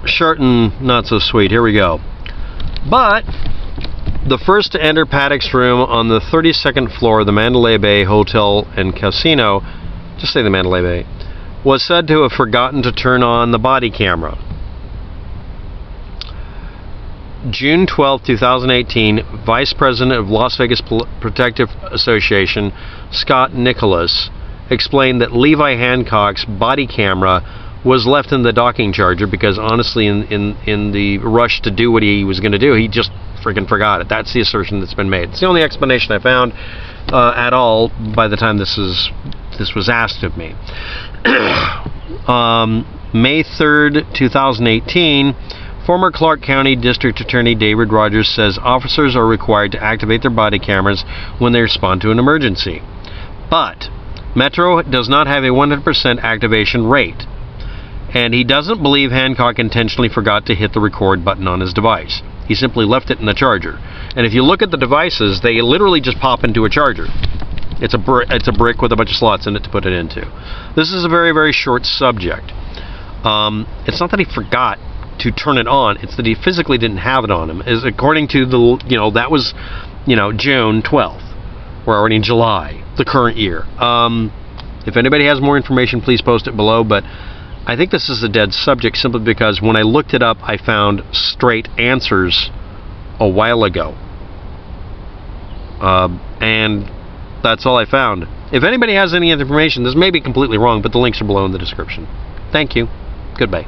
short and not so sweet. Here we go. But the first to enter Paddock's room on the 32nd floor of the Mandalay Bay Hotel and Casino, just say the Mandalay Bay, was said to have forgotten to turn on the body camera. June 12, 2018, Vice President of Las Vegas Protective Association, Scott Nicholas, explained that Levi Hancock's body camera was left in the docking charger because, honestly, in the rush to do what he was going to do, he just freaking forgot it. That's the assertion that's been made. It's the only explanation I found at all by the time this was asked of me. May 3rd, 2018, former Clark County District Attorney David Rogers says officers are required to activate their body cameras when they respond to an emergency. But Metro does not have a 100% activation rate, and he doesn't believe Hancock intentionally forgot to hit the record button on his device. He simply left it in the charger. And if you look at the devices, they literally just pop into a charger. It's a brick with a bunch of slots in it to put it into. This is a very, very short subject. It's not that he forgot to turn it on, it's that he physically didn't have it on him. As according to the, that was, June 12th. We're already in July, the current year. If anybody has more information, please post it below, but I think this is a dead subject simply because when I looked it up, I found straight answers a while ago. And that's all I found. If anybody has any information, this may be completely wrong, but the links are below in the description. Thank you. Goodbye.